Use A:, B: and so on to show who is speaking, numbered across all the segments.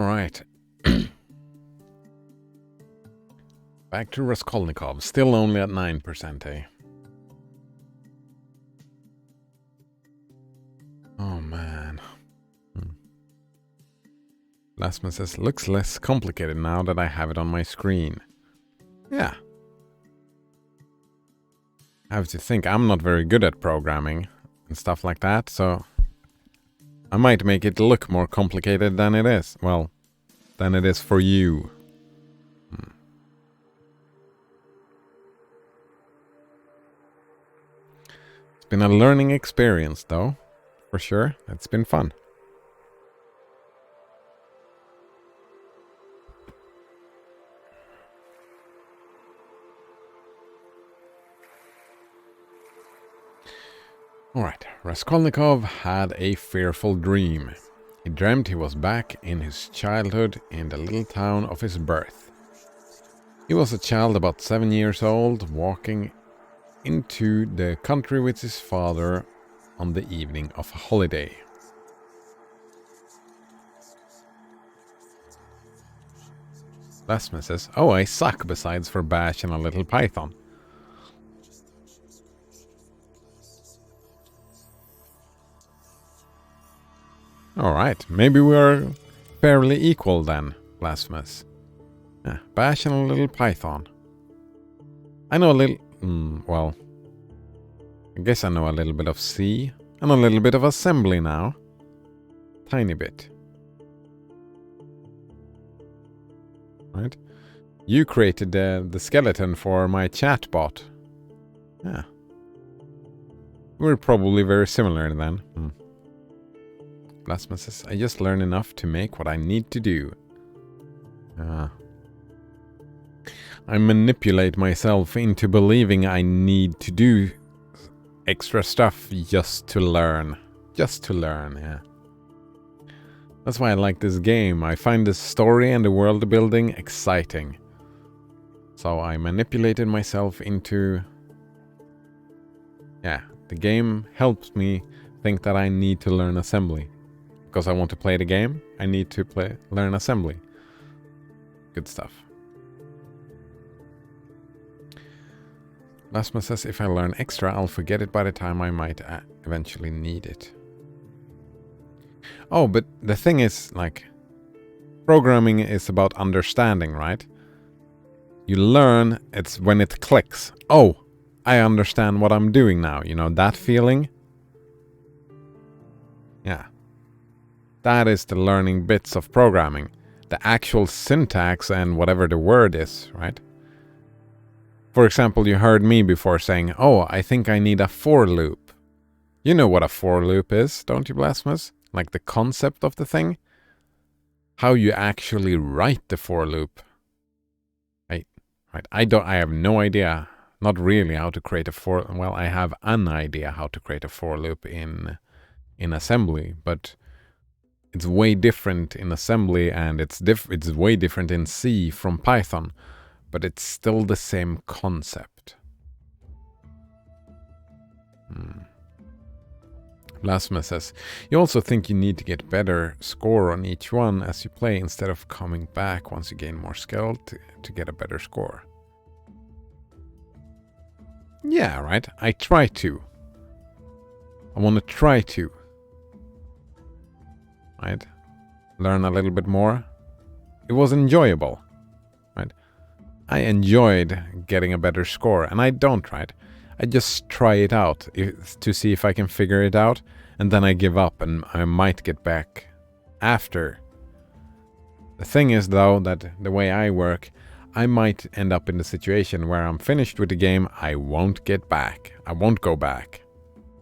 A: All right. Back to Raskolnikov. Still only at 9%, eh? Oh, man. Lasman says, looks less complicated now that I have it on my screen. Yeah. I have to think, I'm not very good at programming and stuff like that, so I might make it look more complicated than it is. Well, than it is for you. It's been a learning experience, though. For sure. It's been fun. Alright, Raskolnikov had a fearful dream. He dreamt he was back in his childhood in the little town of his birth. He was a child about 7 years old, walking into the country with his father on the evening of a holiday. Lasman says, oh, I suck besides for Bash and a little python. Alright, maybe we're fairly equal then, Blasphemous. Yeah, Bash and a little python. I know a little... well... I guess I know a little bit of C and a little bit of assembly now. Tiny bit. Right? You created the skeleton for my chatbot. Yeah. We're probably very similar then. Blasphemous says, I just learn enough to make what I need to do. I manipulate myself into believing I need to do extra stuff just to learn. Just to learn, yeah. That's why I like this game. I find the story and the world building exciting. So I manipulated myself into... Yeah, the game helps me think that I need to learn assembly. Because I want to play the game, I need to learn assembly. Good stuff. Lasma says if I learn extra, I'll forget it by the time I might eventually need it. Oh, but the thing is, like, programming is about understanding, right? You learn, it's when it clicks. Oh, I understand what I'm doing now. You know, that feeling? Yeah. That is the learning bits of programming. The actual syntax and whatever the word is, right? For example, you heard me before saying, oh, I think I need a for loop. You know what a for loop is, don't you, Blasphemous? Like the concept of the thing? How you actually write the for loop. I have no idea, not really how to create a for, well, I have an idea how to create a for loop in assembly, but it's way different in assembly and it's way different in C from Python, but it's still the same concept. Blasphemous says, you also think you need to get better score on each one as you play instead of coming back once you gain more skill to get a better score. Yeah, right. I try to. I want to try to. Right? Learn a little bit more. It was enjoyable. Right? I enjoyed getting a better score, and I don't, right? I just try it out to see if I can figure it out, and then I give up, and I might get back after. The thing is, though, that the way I work, I might end up in the situation where I'm finished with the game, I won't get back. I won't go back.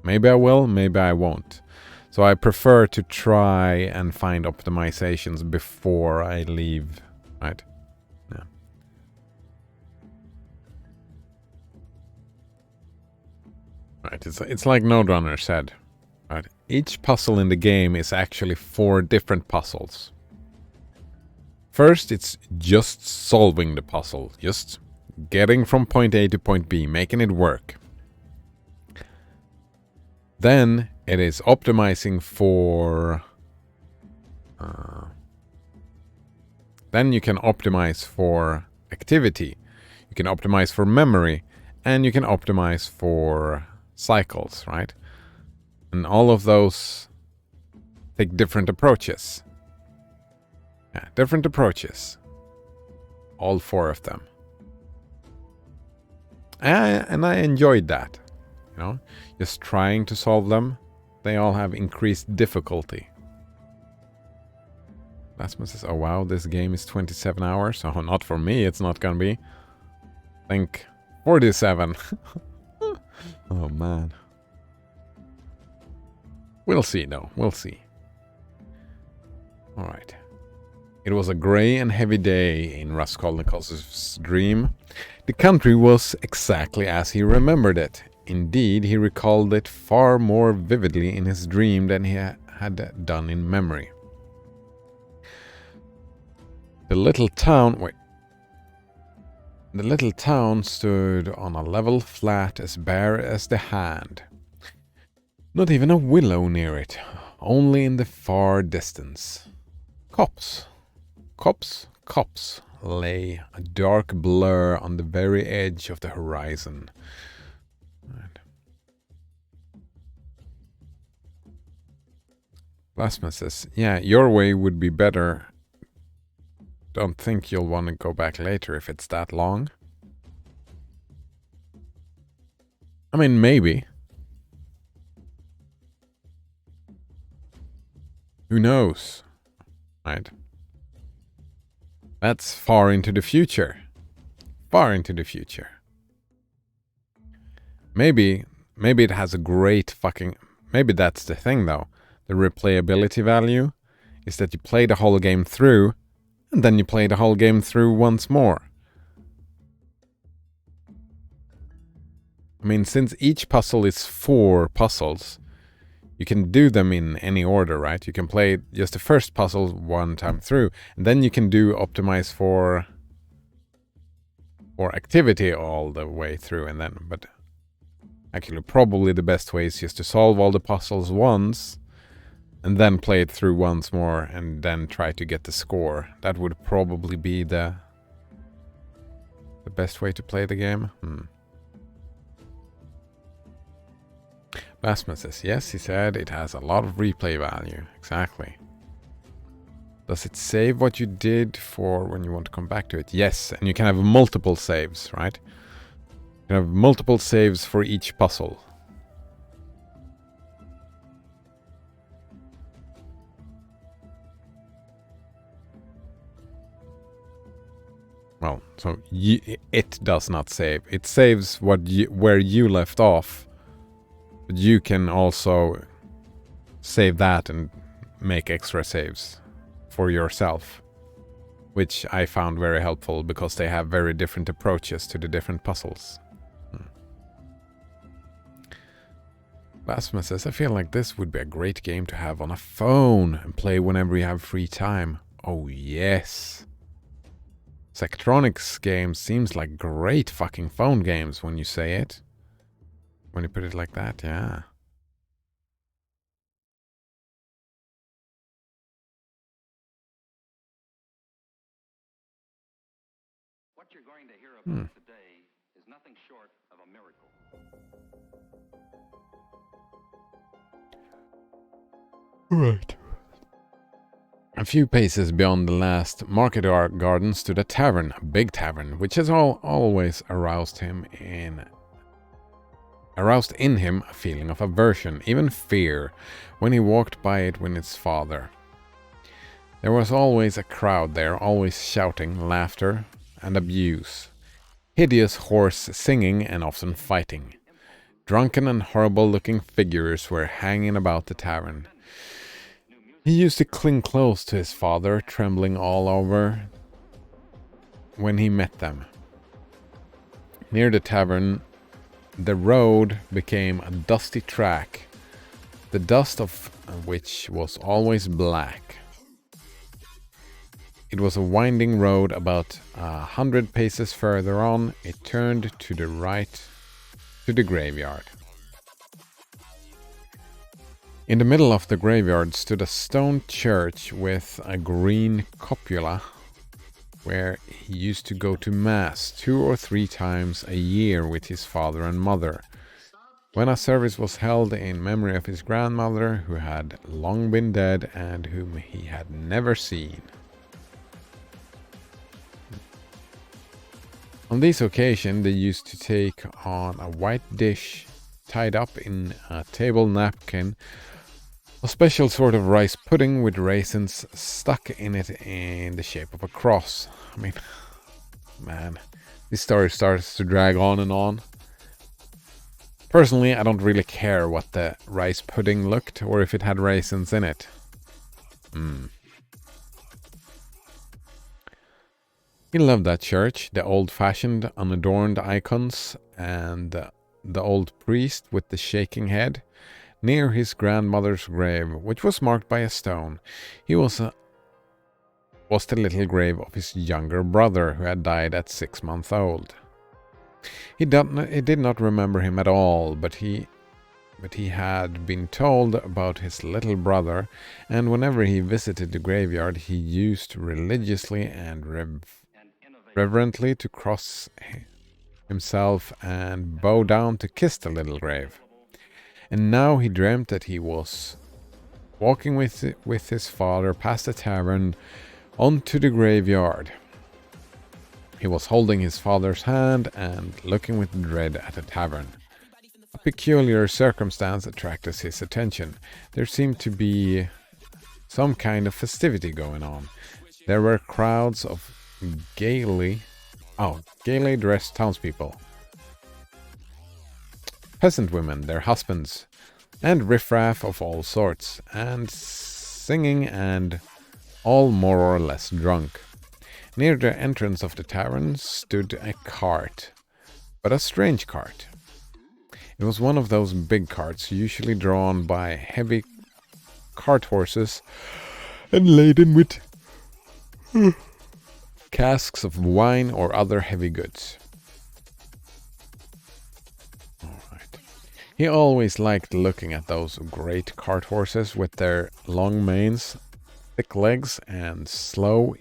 A: Maybe I will, maybe I won't. So I prefer to try and find optimizations before I leave, right? Yeah. Right, it's like Node Runner said, right? Each puzzle in the game is actually 4 different puzzles. First, it's just solving the puzzle, just getting from point A to point B, making it work. Then it is optimizing for Then you can optimize for activity, you can optimize for memory, and you can optimize for cycles, right? And all of those take different approaches. Yeah, different approaches. All 4 of them. And I enjoyed that. You know, just trying to solve them. They all have increased difficulty. Lasmus says, oh wow, this game is 27 hours. Oh, not for me, it's not gonna be. I think 47. Oh man. We'll see though, we'll see. Alright. It was a grey and heavy day in Raskolnikov's dream. The country was exactly as he remembered it. Indeed, he recalled it far more vividly in his dream than he had done in memory. The little town stood on a level flat as bare as the hand. Not even a willow near it, only in the far distance. Copse lay a dark blur on the very edge of the horizon. Right. Blasphemous says, yeah, your way would be better. Don't think you'll want to go back later if it's that long. I mean, maybe. Who knows? Right? That's far into the future. Far into the future. Maybe it has a great fucking... Maybe that's the thing though. The replayability value is that you play the whole game through and then you play the whole game through once more. I mean, since each puzzle is 4 puzzles, you can do them in any order, right? You can play just the first puzzle one time through, and then you can do optimize for activity all the way through, and then, but actually probably the best way is just to solve all the puzzles once, and then play it through once more, and then try to get the score. That would probably be the best way to play the game. Basma says, yes, he said, it has a lot of replay value. Exactly. Does it save what you did for when you want to come back to it? Yes, and you can have multiple saves, right? You can have multiple saves for each puzzle. Well, so it does not save. It saves where you left off. But you can also save that and make extra saves for yourself, which I found very helpful because they have very different approaches to the different puzzles. Basma says, I feel like this would be a great game to have on a phone and play whenever you have free time. Oh yes. Zachtronics games seems like great fucking phone games when you say it. When you put it like that, yeah.
B: What you're going to hear about today is nothing short of a miracle.
A: Right. A few paces beyond the last market garden stood a tavern, a big tavern, which has always aroused in him a feeling of aversion, even fear, when he walked by it with his father. There was always a crowd there, always shouting, laughter, and abuse. Hideous hoarse singing and often fighting. Drunken and horrible-looking figures were hanging about the tavern. He used to cling close to his father, trembling all over when he met them. Near the tavern, the road became a dusty track, the dust of which was always black. It was a winding road. About 100 paces further on, it turned to the right to the graveyard. In the middle of the graveyard stood a stone church with a green cupola where he used to go to Mass 2 or 3 times a year with his father and mother, when a service was held in memory of his grandmother, who had long been dead and whom he had never seen. On this occasion, they used to take on a white dish tied up in a table napkin, a special sort of rice pudding with raisins stuck in it in the shape of a cross. I mean, man, this story starts to drag on and on. Personally, I don't really care what the rice pudding looked or if it had raisins in it. He loved that church, the old-fashioned, unadorned icons, and the old priest with the shaking head. Near his grandmother's grave, which was marked by a stone, was the little grave of his younger brother, who had died at 6 months old. He did not remember him at all, but he had been told about his little brother, and whenever he visited the graveyard, he used religiously and reverently to cross himself and bow down to kiss the little grave. And now he dreamt that he was walking with his father past the tavern onto the graveyard. He was holding his father's hand and looking with dread at the tavern. A peculiar circumstance attracted his attention. There seemed to be some kind of festivity going on. There were crowds of gaily dressed townspeople, peasant women, their husbands, and riffraff of all sorts, and singing, and all more or less drunk. Near the entrance of the tavern stood a cart, but a strange cart. It was one of those big carts usually drawn by heavy cart horses and laden with casks of wine or other heavy goods. He always liked looking at those great cart horses with their long manes, thick legs, and slow,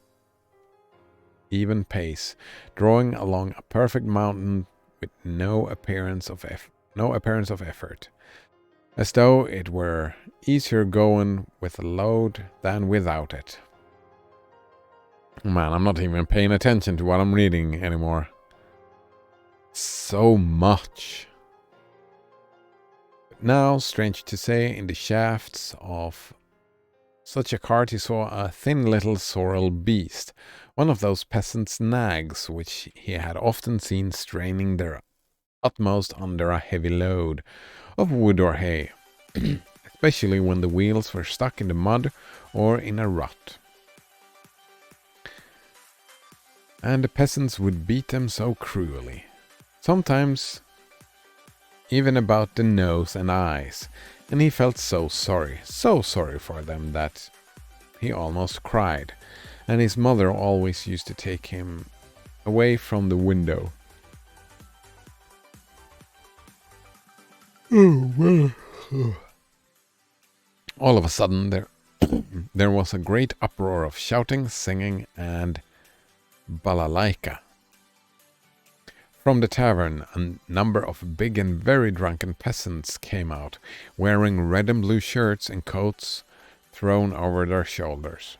A: even pace, drawing along a perfect mountain with no appearance of effort, as though it were easier going with a load than without it. Man, I'm not even paying attention to what I'm reading anymore. So much. Now, strange to say, in the shafts of such a cart he saw a thin little sorrel beast, one of those peasants' nags which he had often seen straining their utmost under a heavy load of wood or hay, especially when the wheels were stuck in the mud or in a rut. And the peasants would beat them so cruelly, sometimes even about the nose and eyes, and he felt so sorry for them that he almost cried, and his mother always used to take him away from the window. All of a sudden there was a great uproar of shouting, singing, and balalaika. From the tavern, a number of big and very drunken peasants came out, wearing red and blue shirts and coats thrown over their shoulders.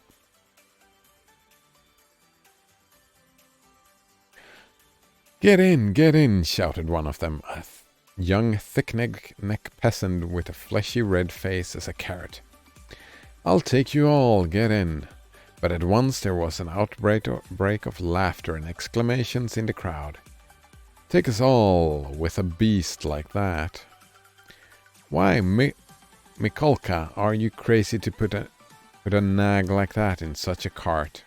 A: Get in, shouted one of them, a young thick-necked peasant with a fleshy red face as a carrot. I'll take you all, get in. But at once there was an outbreak of laughter and exclamations in the crowd. Take us all with a beast like that. Why, Mikolka, are you crazy to put a nag like that in such a cart?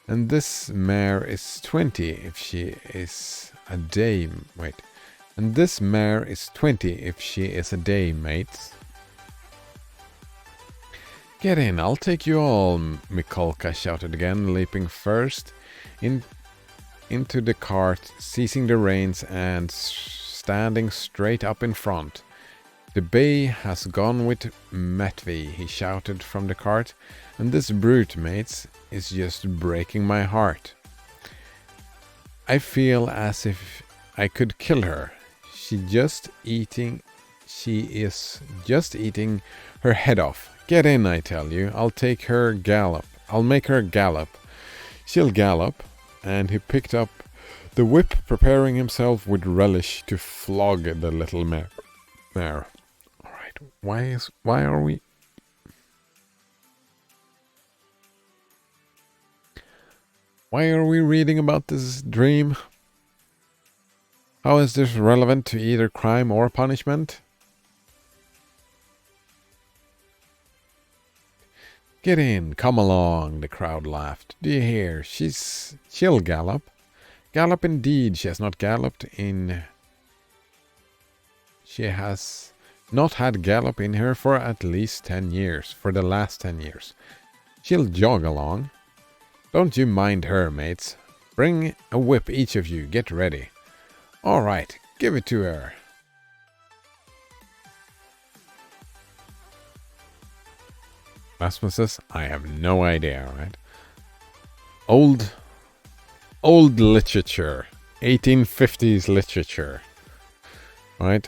A: And this mare is 20 if she is a day, And this mare is 20 if she is a day, mates. Get in, I'll take you all, Mikolka shouted again, leaping first into the cart, seizing the reins and standing straight up in front. The bay has gone with Metvi, he shouted from the cart, and this brute, mates, is just breaking my heart. I feel as if I could kill her. She is just eating her head off. Get in, I tell you. I'll make her gallop. She'll gallop. And he picked up the whip, preparing himself with relish to flog the little mare. Alright, why are we reading about this dream? How is this relevant to either crime or punishment? Get in, come along, the crowd laughed. Do you hear? She'll gallop. Gallop indeed, she has not had gallop in her for at least 10 years, for the last 10 years. She'll jog along. Don't you mind her, mates. Bring a whip, each of you, get ready. All right, give it to her. Rasmus says, I have no idea, right? Old literature. 1850s literature. Right?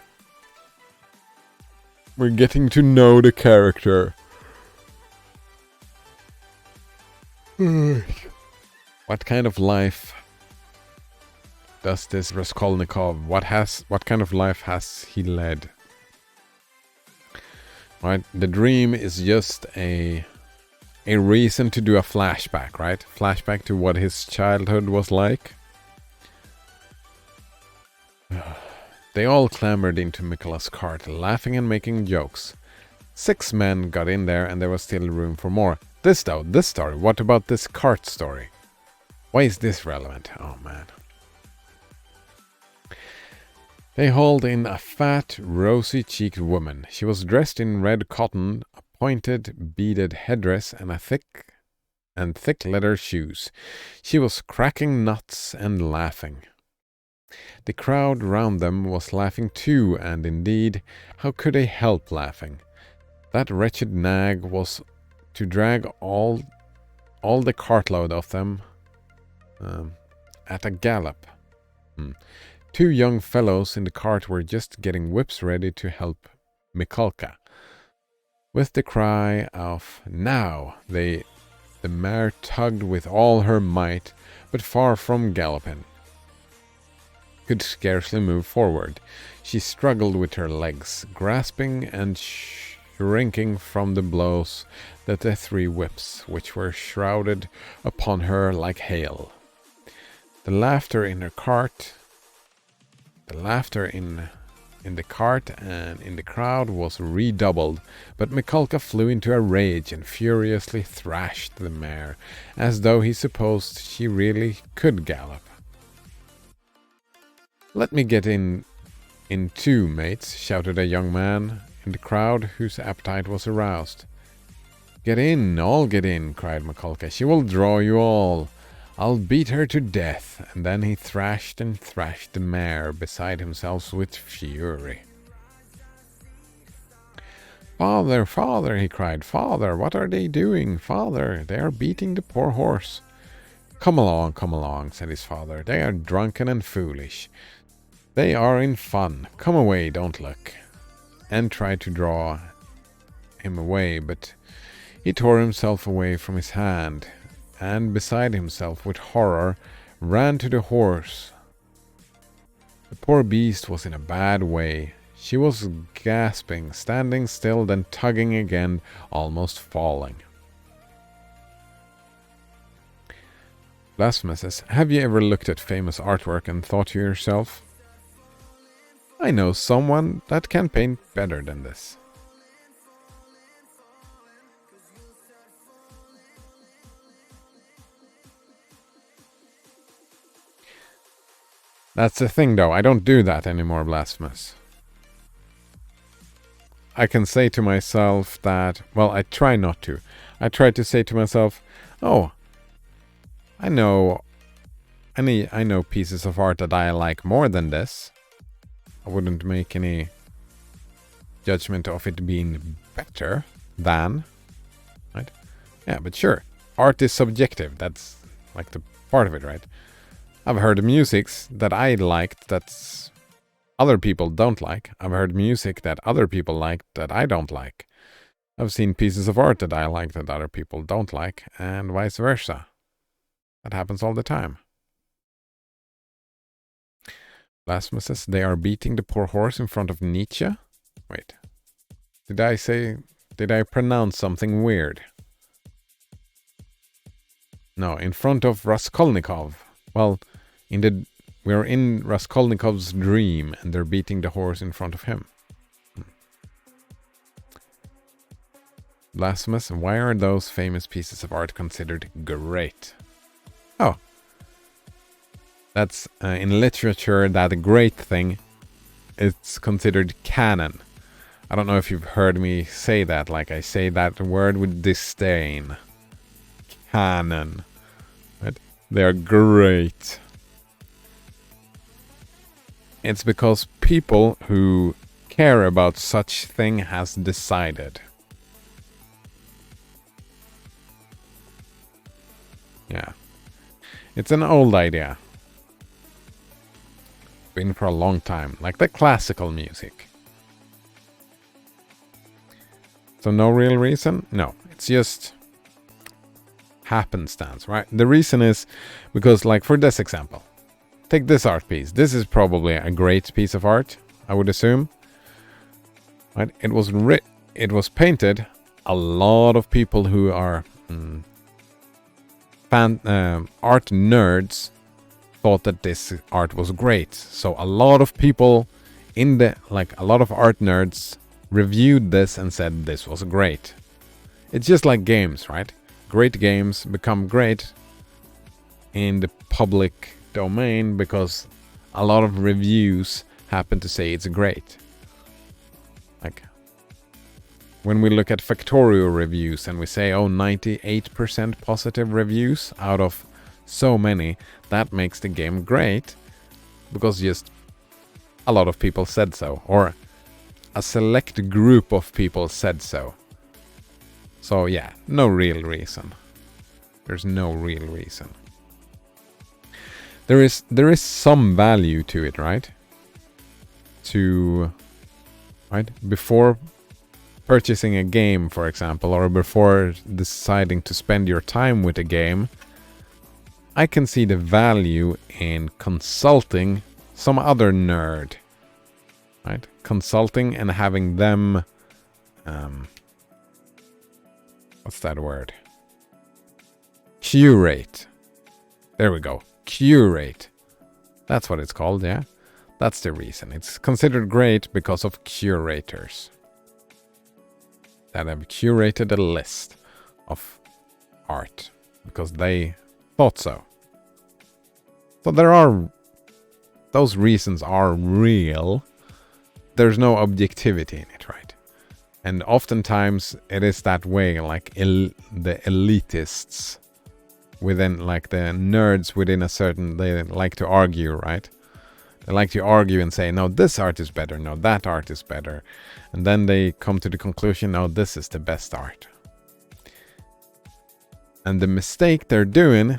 A: We're getting to know the character. What kind of life does this Raskolnikov, what kind of life has he led? Right? The dream is just a reason to do a flashback, right? Flashback to what his childhood was like. They all clambered into Mikola's cart, laughing and making jokes. 6 men got in there and there was still room for more. This story, what about this cart story? Why is this relevant? Oh man. They hauled in a fat, rosy-cheeked woman. She was dressed in red cotton, a pointed, beaded headdress, and thick leather shoes. She was cracking nuts and laughing. The crowd round them was laughing too, and indeed, how could they help laughing? That wretched nag was to drag all the cartload of them at a gallop. 2 young fellows in the cart were just getting whips ready to help Mikolka. With the cry of "Now!" the mare tugged with all her might, but far from galloping. Could scarcely move forward. She struggled with her legs, grasping and shrinking from the blows that the 3 whips, which were shrouded upon her like hail. The laughter in the cart and in the crowd was redoubled, but Mikolka flew into a rage and furiously thrashed the mare, as though he supposed she really could gallop. Let me get in too, mates, shouted a young man in the crowd whose appetite was aroused. Get in, all get in, cried Mikolka. She will draw you all. I'll beat her to death. And then he thrashed and thrashed the mare, beside himself with fury. Father, father, he cried. Father, what are they doing? Father, they are beating the poor horse. Come along, said his father. They are drunken and foolish. They are in fun. Come away, don't look. And tried to draw him away, but he tore himself away from his hand, and beside himself with horror ran to the horse. The poor beast was in a bad way. She was gasping, standing still, then tugging again, almost falling. Blasphemous says, have you ever looked at famous artwork and thought to yourself, I know someone that can paint better than this? That's the thing, though. I don't do that anymore, Blasphemous. I can say to myself that... Well, I try not to. I try to say to myself, oh, I know pieces of art that I like more than this. I wouldn't make any judgment of it being better than. Right? Yeah, but sure. art is subjective. That's like the part of it, right? I've heard musics that I liked that's other people don't like. I've heard music that other people like that I don't like. I've seen pieces of art that I like that other people don't like, and vice versa. That happens all the time. Blasphemous says, they are beating the poor horse in front of Nietzsche? Wait. Did I pronounce something weird? No, in front of Raskolnikov. Well, we're in Raskolnikov's dream, and they're beating the horse in front of him. Blasphemous, why are those famous pieces of art considered great? Oh. That's, in literature, that great thing, it's considered canon. I don't know if you've heard me say that, like I say that word with disdain. Canon. Right? They are great. It's because people who care about such thing has decided. Yeah. It's an old idea. Been for a long time, like the classical music. So no real reason? No, it's just happenstance, right? The reason is because, like, for this example, take this art piece. This is probably a great piece of art, I would assume. Right? It was painted. A lot of people who are art nerds thought that this art was great. So a lot of people a lot of art nerds reviewed this and said this was great. It's just like games, right? Great games become great in the public domain because a lot of reviews happen to say it's great. Like when we look at Factorio reviews and we say, oh, 98% positive reviews out of so many, that makes the game great because just a lot of people said so, or a select group of people said so. So yeah, no real reason. There's no real reason. There is some value to it, right? Before purchasing a game, for example, or before deciding to spend your time with a game, I can see the value in consulting some other nerd. Right? Consulting and having them what's that word? Curate. There we go. Curate. That's what it's called, yeah? That's the reason. It's considered great because of curators that have curated a list of art because they thought so. So those reasons are real. There's no objectivity in it, right? And oftentimes it is that way, like the elitists within, like the nerds within a certain, they like to argue, right? They like to argue and say, no, this art is better, no, that art is better. And then they come to the conclusion, no, this is the best art. And the mistake they're doing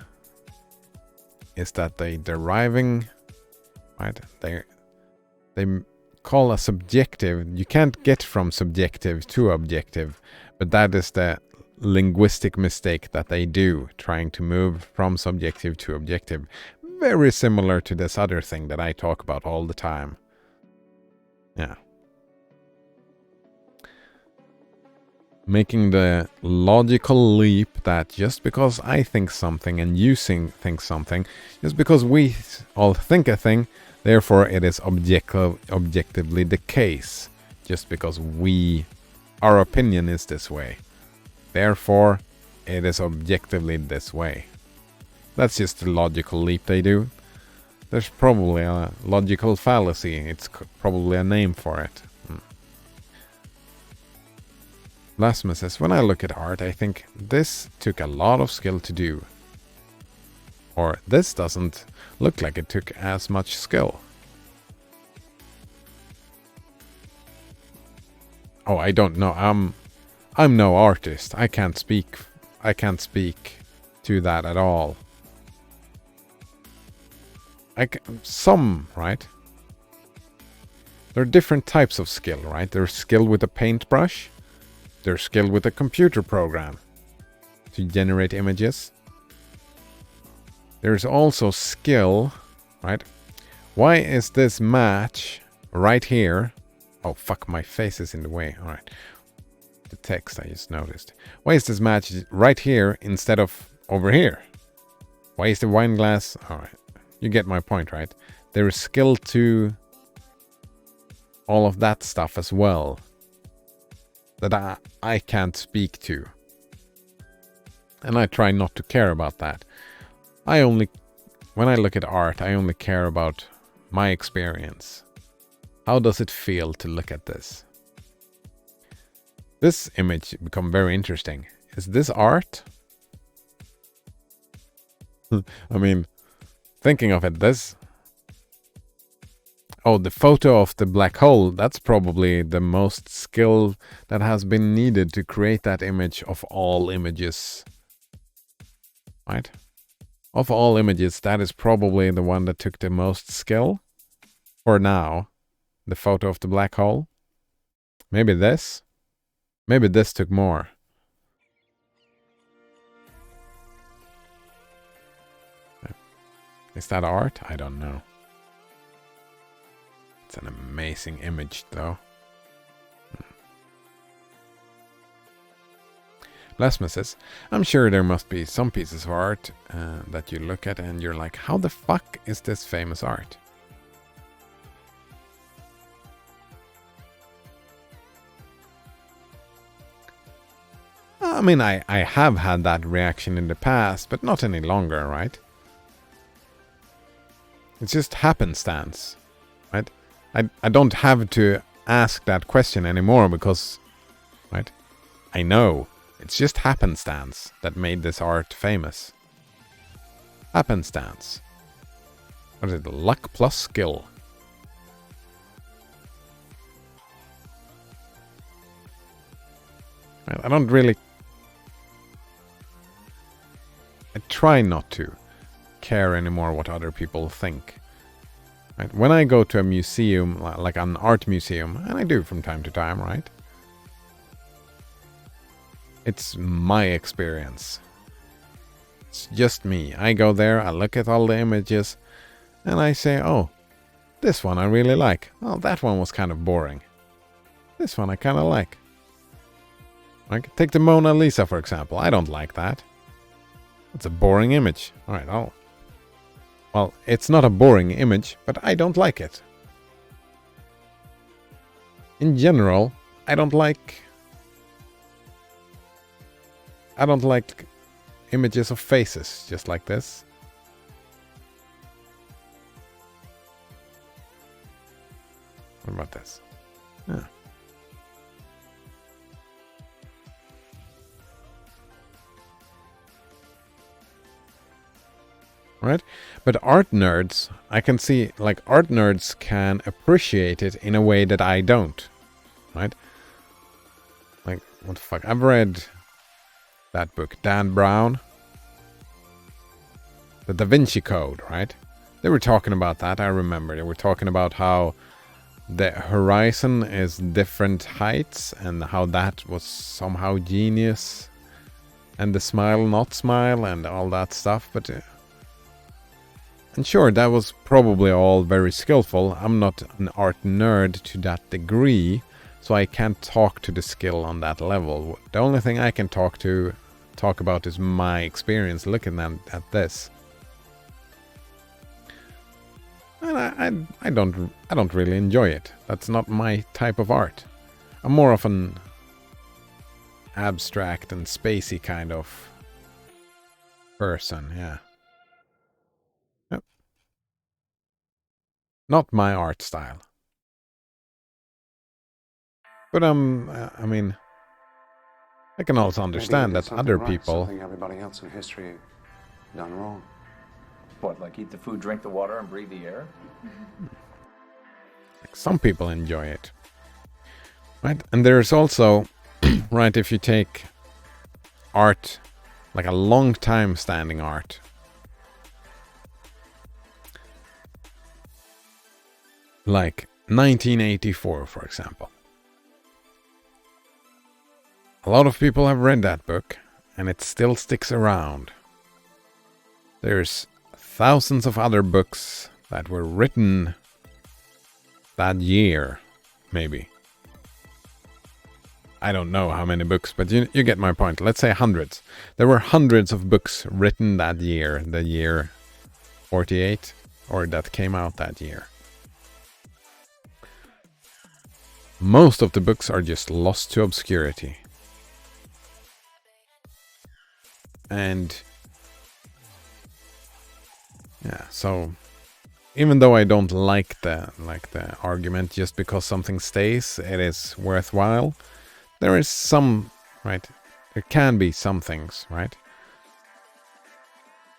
A: is that they deriving, right? They call a subjective, you can't get from subjective to objective, but that is the linguistic mistake that they do, trying to move from subjective to objective. Very similar to this other thing that I talk about all the time. Yeah. Making the logical leap that just because I think something and you think something, just because we all think a thing, therefore it is objectively the case. Just because our opinion is this way. Therefore, it is objectively this way. That's just the logical leap they do. There's probably a logical fallacy. It's probably a name for it. Blasphemous says, when I look at art, I think this took a lot of skill to do. Or this doesn't look like it took as much skill. Oh, I don't know. I'm no artist. I can't speak to that at all. Some, right? There are different types of skill, right? There's skill with a paintbrush. There's skill with a computer program to generate images. There's also skill, right? Why is this match right here? Oh, fuck, my face is in the way. All right. The text I just noticed. Why is this match right here instead of over here? Why is the wine glass? All right. You get my point, right? There is skill to all of that stuff as well that I can't speak to. And I try not to care about that. When I look at art, I only care about my experience. How does it feel to look at this? This image become very interesting. Is this art? I mean, thinking of it, oh, the photo of the black hole, that's probably the most skill that has been needed to create that image of all images. Right? Of all images, that is probably the one that took the most skill. For now, the photo of the black hole. Maybe this. Maybe this took more. Is that art? I don't know. It's an amazing image, though. Lesma says, I'm sure there must be some pieces of art that you look at and you're like, how the fuck is this famous art? I mean, I have had that reaction in the past, but not any longer, right? It's just happenstance, right? I don't have to ask that question anymore because, right? I know. It's just happenstance that made this art famous. Happenstance. What is it? Luck plus skill. Right, I don't really... I try not to care anymore what other people think. Right? When I go to a museum, like an art museum, and I do from time to time, right? It's my experience. It's just me. I go there, I look at all the images, and I say, oh, this one I really like. Oh, that one was kind of boring. This one I kind of like. Like, take the Mona Lisa, for example. I don't like that. It's a boring image. Alright, well, it's not a boring image, but I don't like it. In general, I don't like images of faces just like this. What about this? Yeah. Right? But art nerds, I can see, like, art nerds can appreciate it in a way that I don't. Right? Like, what the fuck? I've read that book, Dan Brown. The Da Vinci Code, right? They were talking about that, I remember. They were talking about how the horizon is different heights and how that was somehow genius. And the smile, not smile, and all that stuff, but... and sure, that was probably all very skillful. I'm not an art nerd to that degree, so I can't talk to the skill on that level. The only thing I can talk about is my experience looking at this. And I don't really enjoy it. That's not my type of art. I'm more of an abstract and spacey kind of person, yeah. Yep. Not my art style. But I mean, I can also understand that other people...
C: Something everybody else in history done wrong.
D: What, like eat the food, drink the water, and breathe the air?
A: Like some people enjoy it. Right? And there's also, right, if you take art like a long time standing art. Like 1984, for example. A lot of people have read that book, and it still sticks around. There's thousands of other books that were written that year, maybe. I don't know how many books, but you get my point. Let's say hundreds. There were hundreds of books written that year, the year 48, or that came out that year. Most of the books are just lost to obscurity. And yeah, so even though I don't like the argument just because something stays, it is worthwhile. There is some, right? There can be some things, right?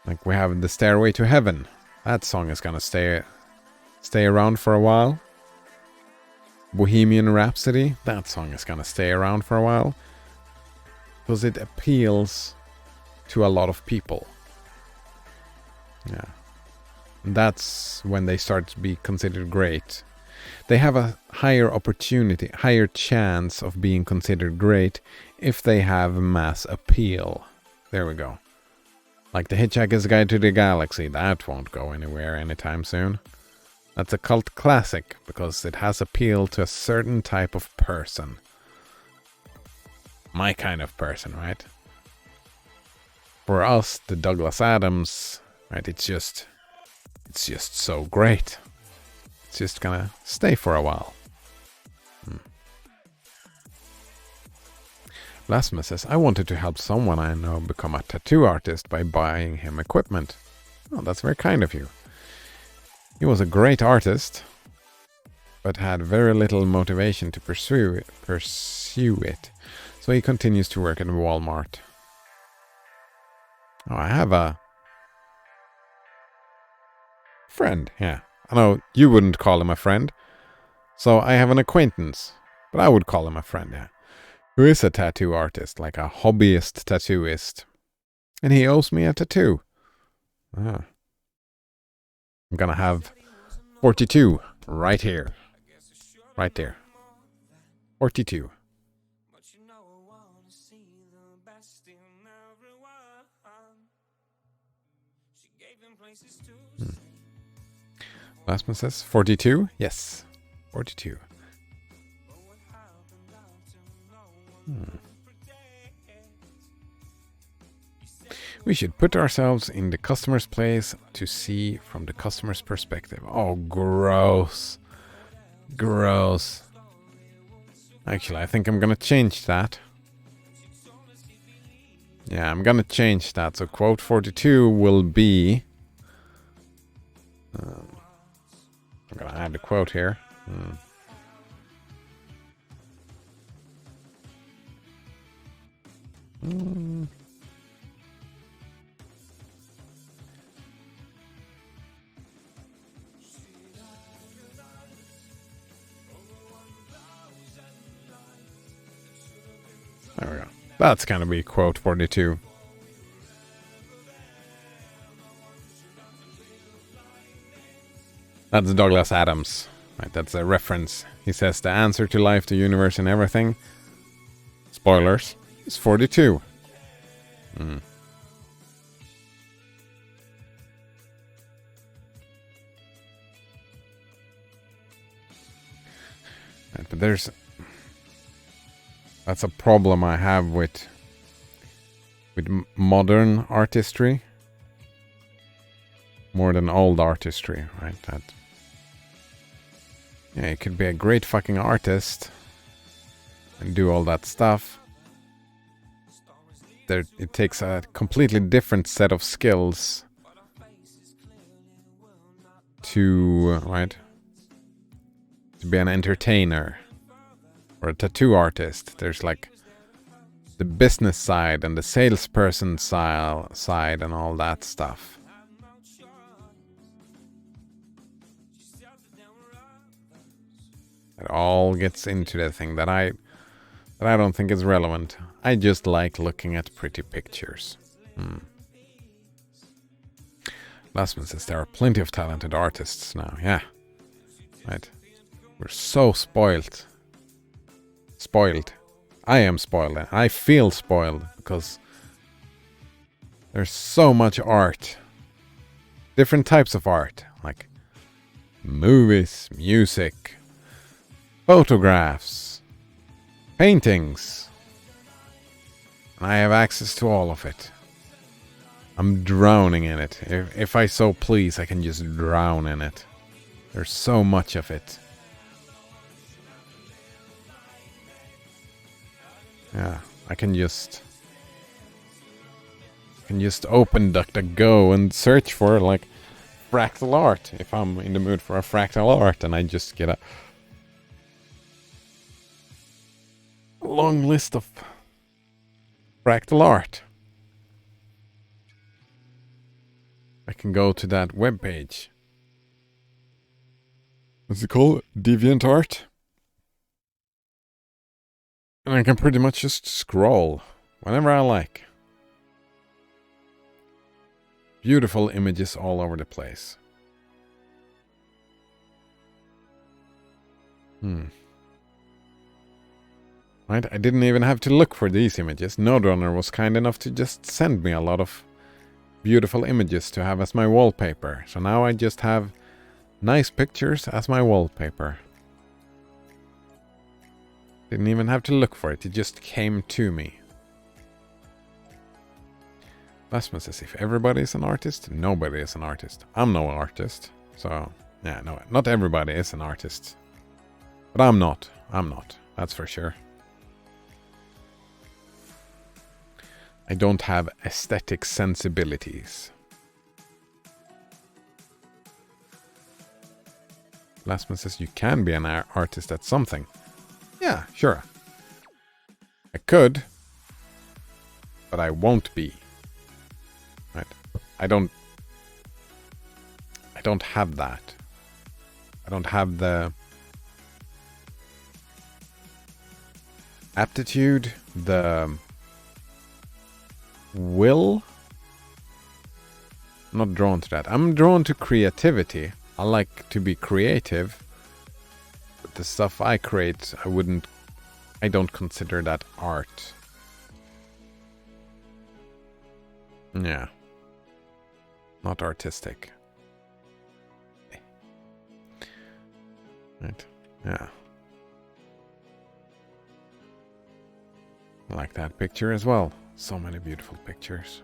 A: Like we have the Stairway to Heaven. That song is gonna stay around for a while. Bohemian Rhapsody. That song is gonna stay around for a while because it appeals to a lot of people. Yeah. That's when they start to be considered great. They have a higher opportunity, higher chance of being considered great if they have mass appeal. There we go. Like The Hitchhiker's Guide to the Galaxy, that won't go anywhere anytime soon. That's a cult classic because it has appeal to a certain type of person. My kind of person, right? For us, the Douglas Adams, right, it's just so great. It's just gonna stay for a while. Blasphemous says, I wanted to help someone I know become a tattoo artist by buying him equipment. Oh, that's very kind of you. He was a great artist, but had very little motivation to pursue it. So he continues to work at Walmart. Oh, I have a friend, yeah. I know you wouldn't call him a friend. So I have an acquaintance, but I would call him a friend, yeah. Who is a tattoo artist, like a hobbyist tattooist. And he owes me a tattoo. Ah. I'm gonna have 42 right here. Right there. 42. Last one says 42? Yes. 42. We should put ourselves in the customer's place to see from the customer's perspective. Oh, gross. Gross. Actually, I think I'm gonna change that. Yeah, I'm gonna change that. So quote 42 will be... I'm gonna add the quote here. There we go. That's gonna be quote 42. That's Douglas Adams. Right, that's a reference. He says the answer to life, the universe, and everything, spoilers, is 42. Right, but that's a problem I have with modern artistry more than old artistry, right? Yeah, you could be a great fucking artist and do all that stuff. It takes a completely different set of skills to be an entertainer or a tattoo artist. There's like the business side and the salesperson side and all that stuff. It all gets into the thing that I don't think is relevant. I just like looking at pretty pictures. Lastman says there are plenty of talented artists now. Yeah. Right. We're so spoiled. Spoiled. I am spoiled. I feel spoiled because there's so much art. Different types of art. Like movies, music, photographs, paintings. And I have access to all of it. I'm drowning in it. If I so please, I can just drown in it. There's so much of it. Yeah, I can just open DuckDuckGo and search for like fractal art if I'm in the mood for a fractal art, and I just get a long list of fractal art. I can go to that webpage. What's it called? DeviantArt? And I can pretty much just scroll whenever I like. Beautiful images all over the place. Right, I didn't even have to look for these images. Node was kind enough to just send me a lot of beautiful images to have as my wallpaper. So now I just have nice pictures as my wallpaper. Didn't even have to look for it. It just came to me. Lastman says, if everybody is an artist, nobody is an artist. I'm no artist. So, yeah, no, not everybody is an artist. But I'm not. I'm not. That's for sure. I don't have aesthetic sensibilities. Lastman says, you can be an artist at something. Yeah, sure. I could. But I won't be. Right. I don't have that. I don't have the aptitude, the will. I'm not drawn to that. I'm drawn to creativity. I like to be creative. But the stuff I create, I don't consider that art. Yeah. Not artistic. Right. Yeah. I like that picture as well. So many beautiful pictures.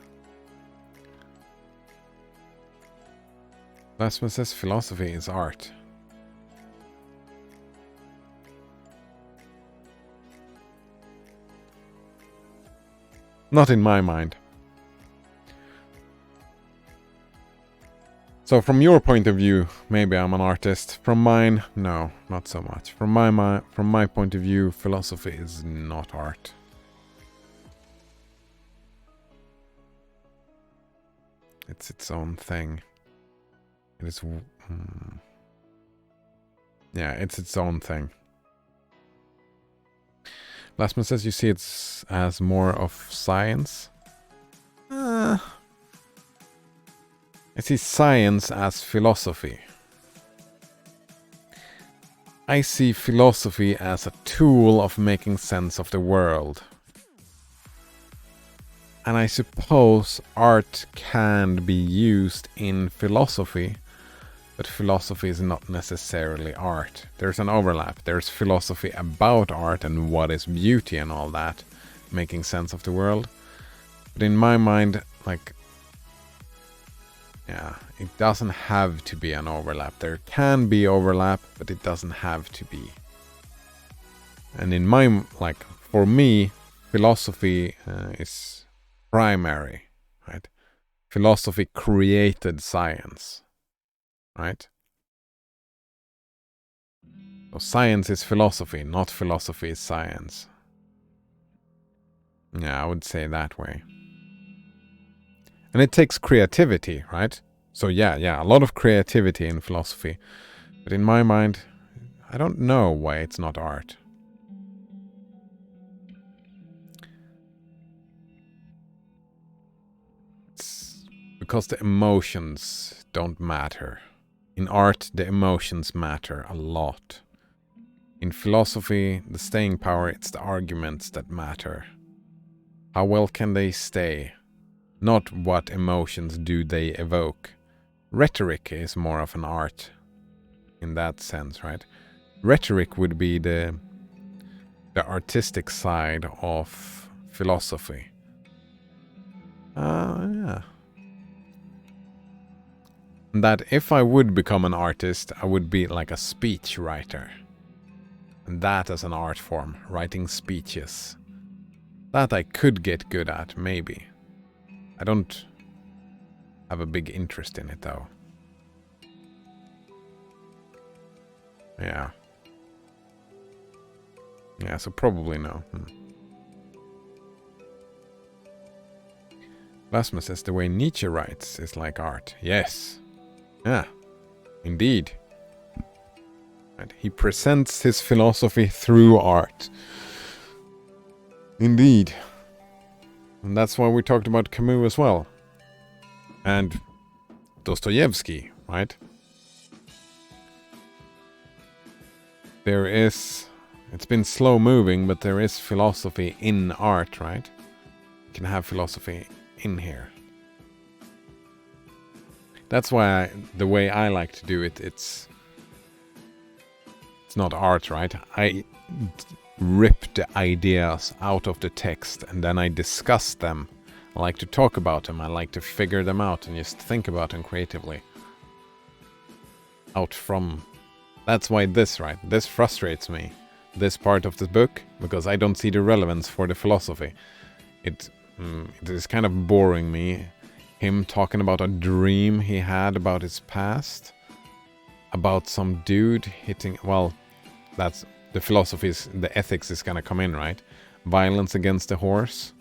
A: Last one says philosophy is art. Not in my mind. So from your point of view, maybe I'm an artist. From mine, no, not so much. From my point of view, philosophy is not art. It's its own thing. It is... Yeah, it's its own thing. Lastman says you see it as more of science. I see science as philosophy. I see philosophy as a tool of making sense of the world. And I suppose art can be used in philosophy, but philosophy is not necessarily art. There's an overlap. There's philosophy about art and what is beauty and all that, making sense of the world. But in my mind, like, yeah, it doesn't have to be an overlap. There can be overlap, but it doesn't have to be. And in my, like, for me, philosophy is primary, right? Philosophy created science, right? So science is philosophy, not philosophy is science. Yeah, I would say that way. And it takes creativity, right? So yeah, a lot of creativity in philosophy. But in my mind, I don't know why it's not art. because the emotions don't matter. In art, the emotions matter a lot. In philosophy, the staying power, it's the arguments that matter. How well can they stay? Not what emotions do they evoke. Rhetoric is more of an art in that sense, right? Rhetoric would be the artistic side of philosophy. Yeah. That if I would become an artist, I would be like a speech writer. And that as an art form, writing speeches. That I could get good at, maybe. I don't have a big interest in it, though. Yeah. Yeah, so probably no. Lasma says the way Nietzsche writes is like art. Yes. Yeah. Indeed. And he presents his philosophy through art. Indeed. And that's why we talked about Camus as well. And Dostoevsky, right? There is... It's been slow moving, but there is philosophy in art, right? You can have philosophy in here. That's why the way I like to do it, it's not art, right? I rip the ideas out of the text and then I discuss them. I like to talk about them. I like to figure them out and just think about them creatively. Out from... That's why this, right? This frustrates me. This part of the book, because I don't see the relevance for the philosophy. It is kind of boring me. Him talking about a dream he had about his past. About some dude hitting... Well, that's... The philosophy is... The ethics is gonna come in, right? Violence against the horse.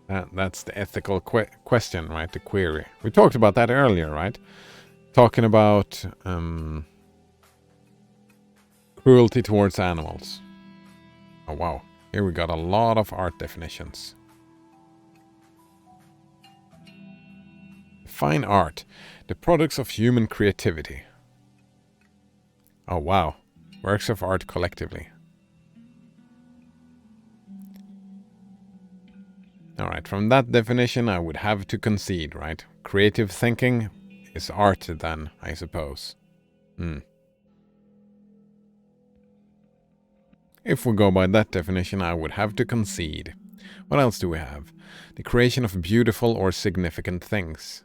A: That's the ethical question, right? The query. We talked about that earlier, right? Talking about cruelty towards animals. Oh, wow. Here we got a lot of art definitions. Fine art. The products of human creativity. Oh, wow. Works of art collectively. Alright, from that definition I would have to concede, right? Creative thinking is art then, I suppose. If we go by that definition, I would have to concede. What else do we have? The creation of beautiful or significant things.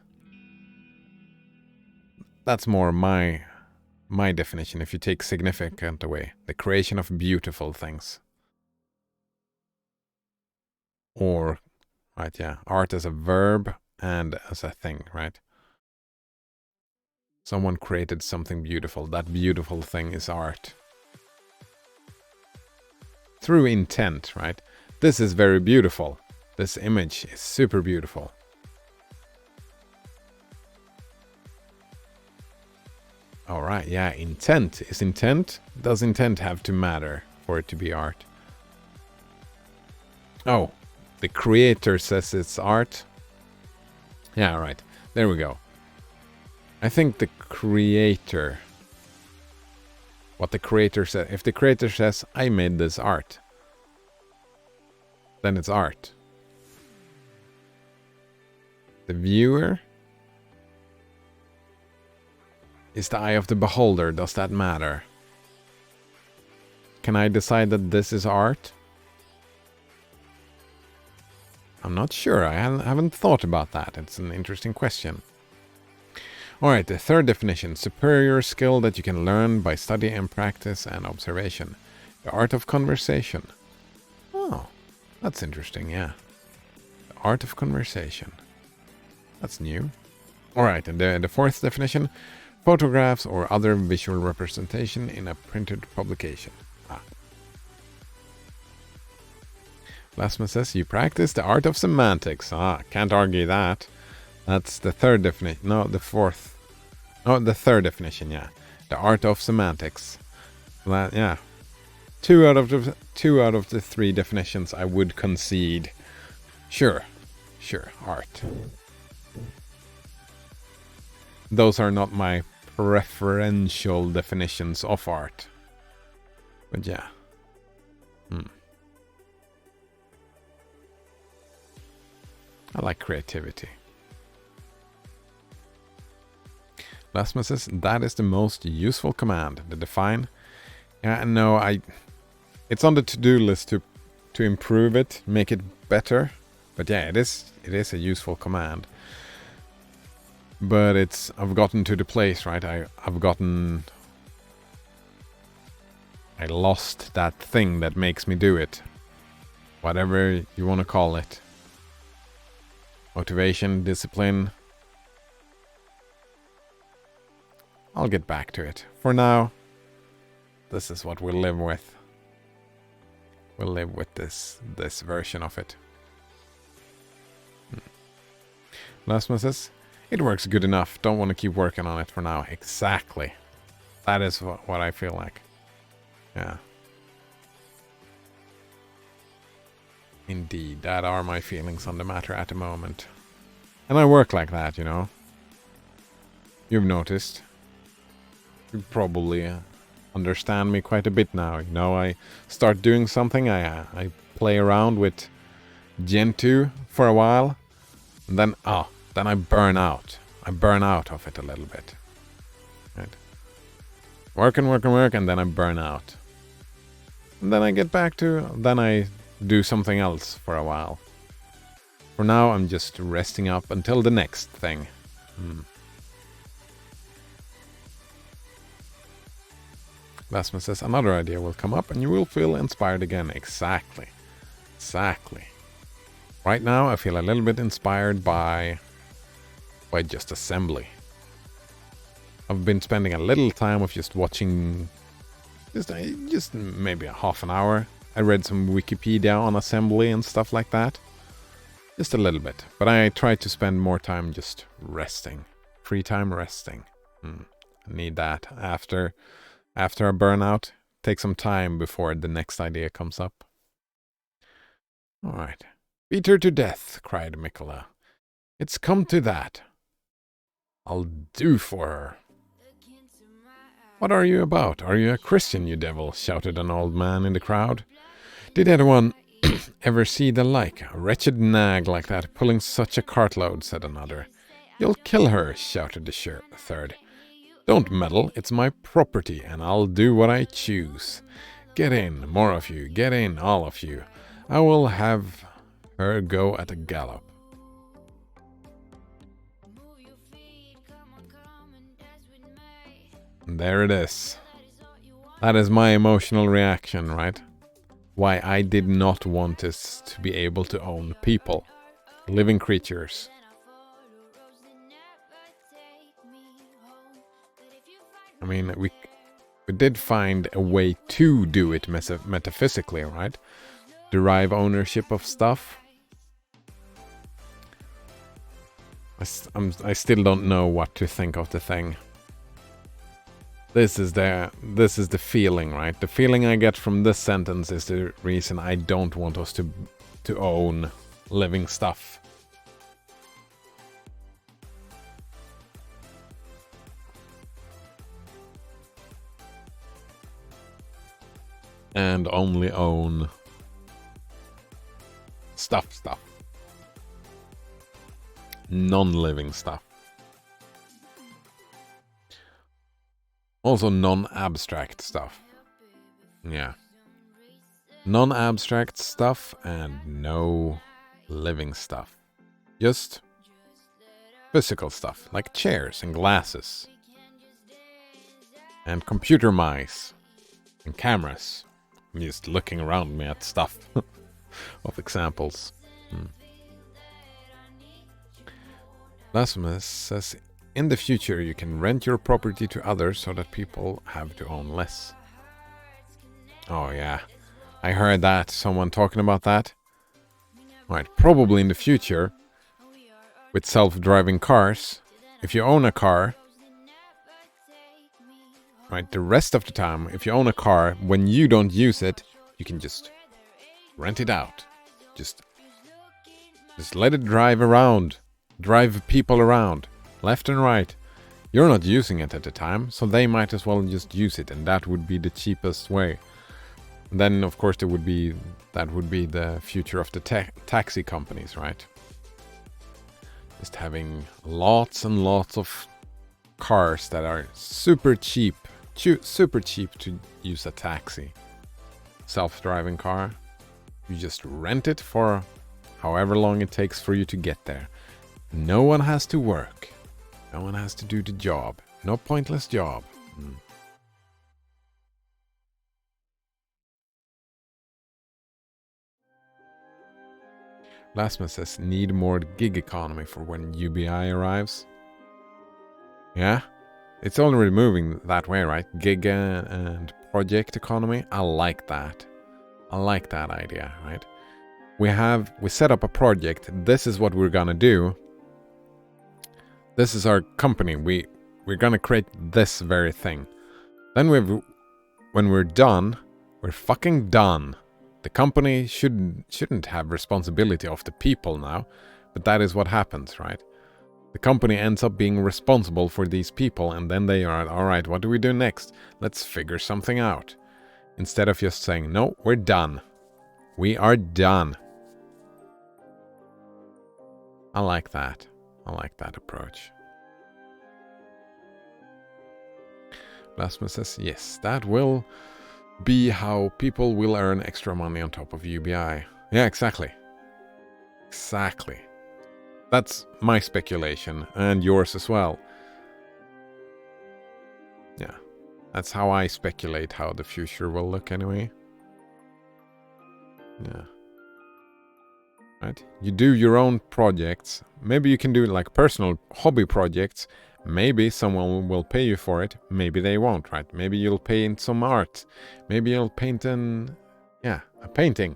A: That's more my definition, if you take significant away. The creation of beautiful things. Or... Right, yeah. Art as a verb and as a thing, right? Someone created something beautiful. That beautiful thing is art. Through intent, right? This is very beautiful. This image is super beautiful. Alright, yeah, intent. Is intent? Does intent have to matter for it to be art? Oh. The creator says it's art. Yeah, right. There we go. I think the creator... What the creator says... If the creator says, I made this art, then it's art. The viewer is the eye of the beholder. Does that matter? Can I decide that this is art? I'm not sure. I haven't thought about that. It's an interesting question. Alright, the third definition. Superior skill that you can learn by study and practice and observation. The art of conversation. Oh, that's interesting, yeah. The art of conversation. That's new. Alright, and the fourth definition. Photographs or other visual representation in a printed publication. Lasma says, you practice the art of semantics. Can't argue that. That's the third definition. No, the fourth. Oh, the third definition, yeah. The art of semantics. That, yeah. Two out of the three definitions I would concede. Sure, art. Those are not my preferential definitions of art. But yeah. I like creativity. Lasmus says, that is the most useful command. The define. Yeah, no, it's on the to-do list to improve it, make it better. But yeah, it is a useful command. But I've gotten to the place, right? I lost that thing that makes me do it. Whatever you want to call it. Motivation, discipline. I'll get back to it. For now, this is what we'll live with. We'll live with this version of it. Last one says, it works good enough. Don't want to keep working on it for now. Exactly. That is what I feel like. Yeah. Indeed, that are my feelings on the matter at the moment. And I work like that, you know. You've noticed. You probably understand me quite a bit now. You know, I start doing something, I play around with Gentoo for a while, and then I burn out. I burn out of it a little bit. Right? Work, and then I burn out. And then I get back to, then I do something else for a while. For now, I'm just resting up until the next thing. Lasmus says, another idea will come up and you will feel inspired again. Exactly. Right now, I feel a little bit inspired by just assembly. I've been spending a little time of just watching, just maybe a half an hour. I read some Wikipedia on assembly and stuff like that. Just a little bit. But I try to spend more time just resting. Free time resting. I need that. After a burnout, take some time before the next idea comes up. Alright. Beat her to death, cried Mikola. It's come to that. I'll do for her. What are you about? Are you a Christian, you devil? Shouted an old man in the crowd. Did anyone ever see the like? A wretched nag like that pulling such a cartload, said another. You'll kill her, shouted the third. Don't meddle, it's my property, and I'll do what I choose. Get in, more of you, get in, all of you. I will have her go at a gallop. And there it is. That is my emotional reaction, right? Why I did not want us to be able to own people, living creatures. I mean, we did find a way to do it metaphysically, right? Derive ownership of stuff. I still don't know what to think of the thing. This is the feeling, right? The feeling I get from this sentence is the reason I don't want us to own living stuff. And only own stuff. Non-living stuff. Also non-abstract stuff. Yeah. Non-abstract stuff and no living stuff. Just physical stuff, like chairs and glasses. And computer mice. And cameras. I'm just looking around me at stuff of examples. Lasmus says, in the future you can rent your property to others so that people have to own less. Oh yeah, I heard that, someone talking about that. Right, probably in the future, with self-driving cars, if you own a car, right? The rest of the time, if you own a car, when you don't use it, you can just rent it out. Just let it drive around. Drive people around, left and right. You're not using it at the time, so they might as well just use it, and that would be the cheapest way. And then, of course, that would be the future of the taxi companies, right? Just having lots and lots of cars that are super cheap to use a taxi. Self-driving car. You just rent it for however long it takes for you to get there. No one has to work. No one has to do the job. No pointless job. Lastman says, need more gig economy for when UBI arrives. Yeah, it's already moving that way, right? Gig and project economy. I like that. I like that idea, right? We set up a project. This is what we're gonna do. This is our company. We're gonna create this very thing. Then when we're done, we're fucking done. The company shouldn't have responsibility of the people now, but that is what happens, right? The company ends up being responsible for these people, and then they are, all right, what do we do next? Let's figure something out. Instead of just saying, no, we're done. We are done. I like that. I like that approach. Lastman says, yes, that will be how people will earn extra money on top of UBI. Yeah, exactly. Exactly. That's my speculation, and yours as well. Yeah, that's how I speculate how the future will look anyway. Yeah. Right? You do your own projects. Maybe you can do like personal hobby projects. Maybe someone will pay you for it. Maybe they won't, right? Maybe you'll paint some art. Maybe you'll paint a painting.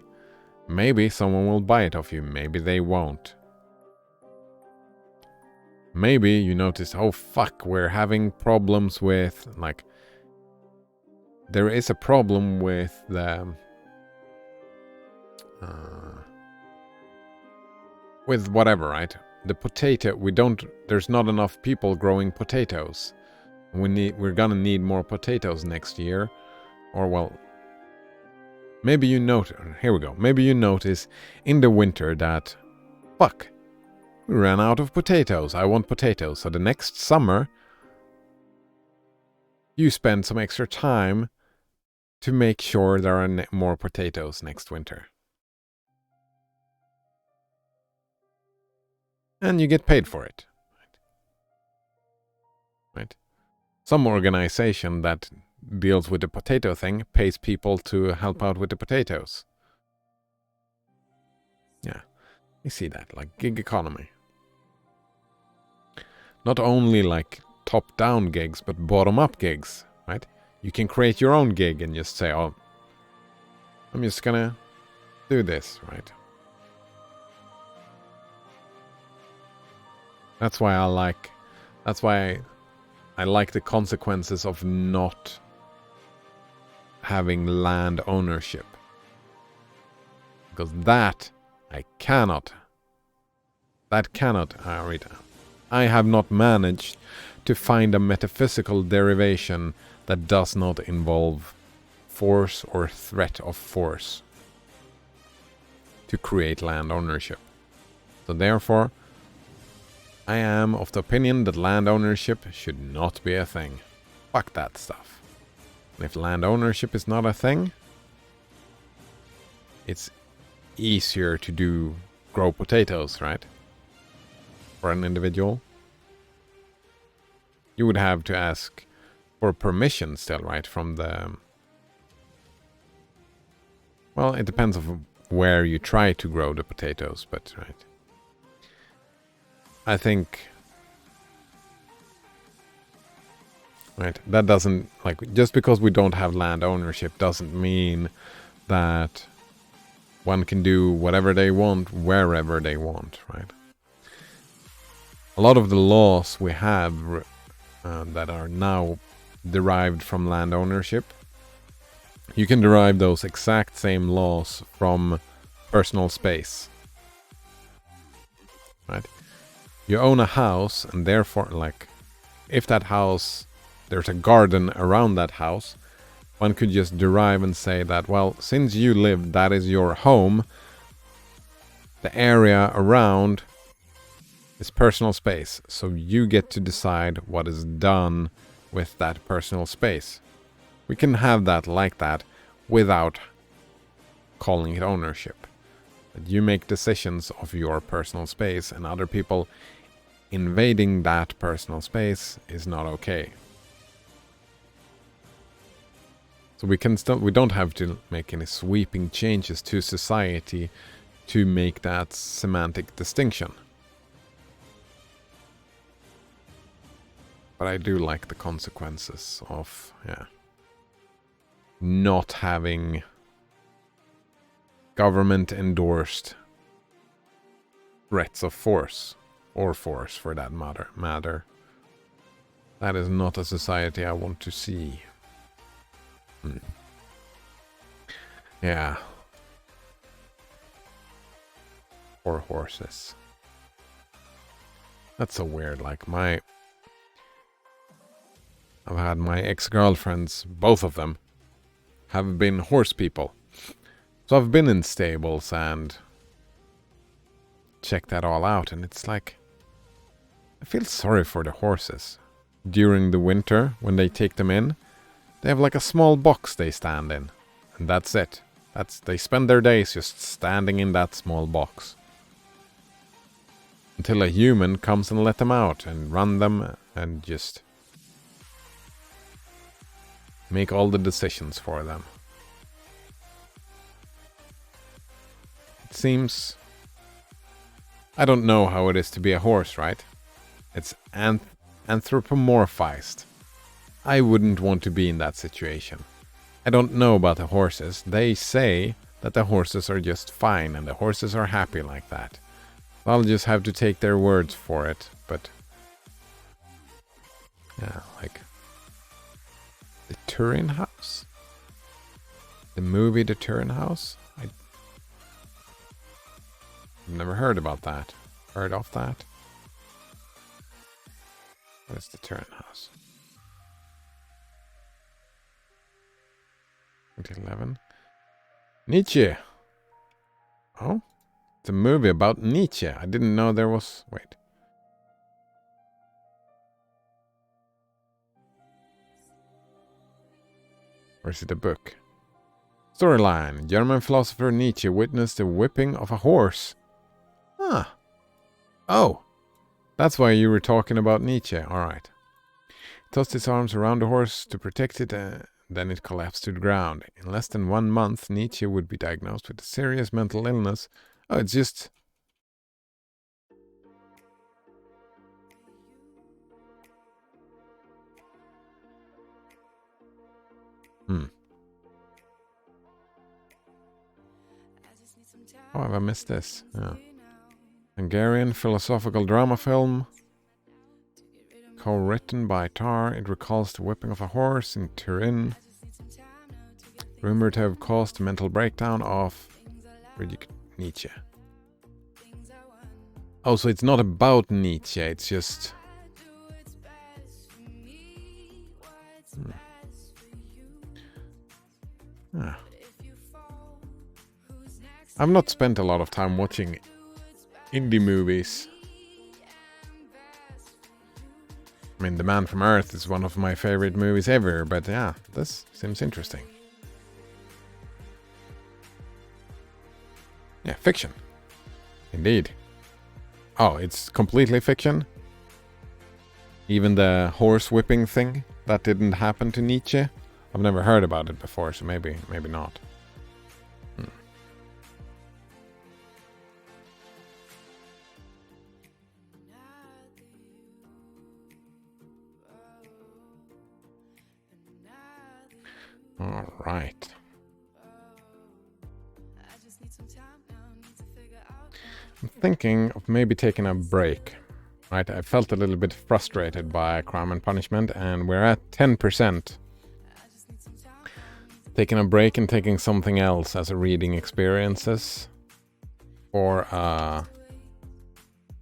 A: Maybe someone will buy it off you. Maybe they won't. Maybe you notice, oh fuck, we're having problems with, like, there is a problem with the with whatever, right? The potato, there's not enough people growing potatoes. We're gonna need more potatoes next year. Or, well, maybe you notice, here we go. Maybe you notice in the winter that, fuck, we ran out of potatoes. I want potatoes. So the next summer, you spend some extra time to make sure there are more potatoes next winter. And you get paid for it. Right? Some organization that deals with the potato thing pays people to help out with the potatoes. Yeah, you see that, like gig economy. Not only like top-down gigs, but bottom-up gigs, right? You can create your own gig and just say, oh, I'm just gonna do this, right? That's why I like the consequences of not having land ownership. Because that cannot read. I have not managed to find a metaphysical derivation that does not involve force or threat of force to create land ownership. So therefore, I am of the opinion that land ownership should not be a thing. Fuck that stuff. And if land ownership is not a thing, it's easier to grow potatoes, right? For an individual. You would have to ask for permission still, right? From the... Well, it depends on where you try to grow the potatoes, but right. I think... Right, that doesn't... Like, just because we don't have land ownership doesn't mean that one can do whatever they want, wherever they want, right? A lot of the laws we have that are now derived from land ownership. You can derive those exact same laws from personal space. Right? You own a house, and therefore, like, if that house, there's a garden around that house, one could just derive and say that, well, since you live, that is your home, the area around is personal space, so you get to decide what is done with that personal space. We can have that like that without calling it ownership. But you make decisions of your personal space, and other people invading that personal space is not okay. So we don't have to make any sweeping changes to society to make that semantic distinction. But I do like the consequences of, not having government-endorsed threats of force, or force for that matter. That is not a society I want to see. Yeah. Or horses. That's so weird. Like I've had my ex-girlfriends, both of them, have been horse people. So I've been in stables and checked that all out, and it's like, I feel sorry for the horses. During the winter, when they take them in, they have like a small box they stand in. And that's it. They spend their days just standing in that small box. Until a human comes and let them out and run them and just make all the decisions for them. It seems... I don't know how it is to be a horse, right? It's anthropomorphized. I wouldn't want to be in that situation. I don't know about the horses. They say that the horses are just fine and the horses are happy like that. I'll just have to take their words for it, but... yeah, like... The Turin House? The movie The Turin House? I've never heard about that. Heard of that? What is the Turin House? 2011. Nietzsche. Oh, it's a movie about Nietzsche. I didn't know there was... Wait. Or is it a book? Storyline. German philosopher Nietzsche witnessed the whipping of a horse. Huh. Oh. That's why you were talking about Nietzsche. Alright. Tossed his arms around the horse to protect it, then it collapsed to the ground. In less than 1 month, Nietzsche would be diagnosed with a serious mental illness. Oh, it's just... Oh, have I missed this? Yeah. Hungarian philosophical drama film. Co-written by Tar. It recalls the whipping of a horse in Turin. Rumored to have caused a mental breakdown of Friedrich Nietzsche. Oh, so it's not about Nietzsche, it's just... I've not spent a lot of time watching indie movies. I mean, The Man from Earth is one of my favorite movies ever, but yeah, this seems interesting. Yeah, fiction. Indeed. Oh, it's completely fiction? Even the horse whipping thing? That didn't happen to Nietzsche? I've never heard about it before, so maybe not. All right. I'm thinking of maybe taking a break. right? I felt a little bit frustrated by Crime and Punishment, and we're at 10%. Taking a break and taking something else as a reading experiences for a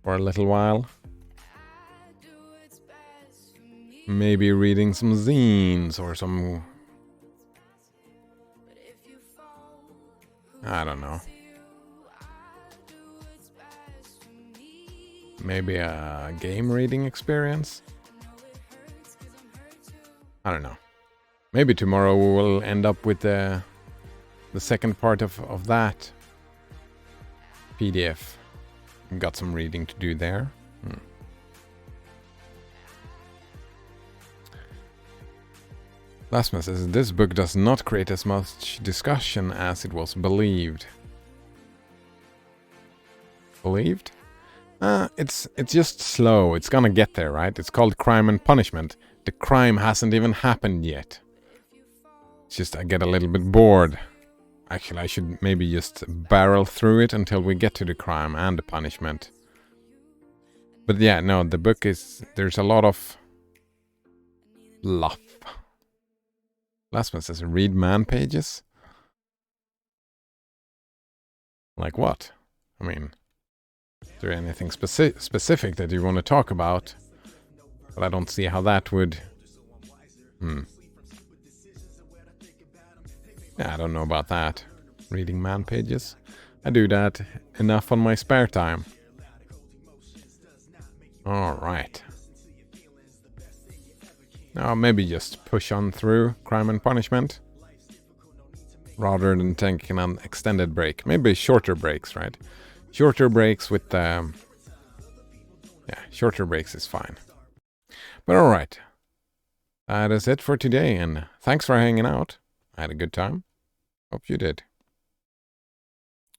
A: little while. Maybe reading some zines or some... I don't know. Maybe a game reading experience? I don't know. Maybe tomorrow we will end up with the second part of that PDF. Got some reading to do there. Lastman says, this book does not create as much discussion as it was believed. Believed? It's just slow. It's gonna get there, right? It's called Crime and Punishment. The crime hasn't even happened yet. It's just I get a little bit bored. Actually, I should maybe just barrel through it until we get to the crime and the punishment. But yeah, no, the book is... There's a lot of... fluff. Last one says, read man pages? Like what? I mean, is there anything specific that you want to talk about? But I don't see how that would... Yeah, I don't know about that. Reading man pages. I do that enough on my spare time. Alright. Now maybe just push on through Crime and Punishment. Rather than taking an extended break. Maybe shorter breaks, right? Shorter breaks with... yeah, shorter breaks is fine. But alright. That is it for today, and thanks for hanging out. I had a good time. Hope you did.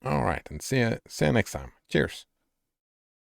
A: Alright, and see you next time. Cheers.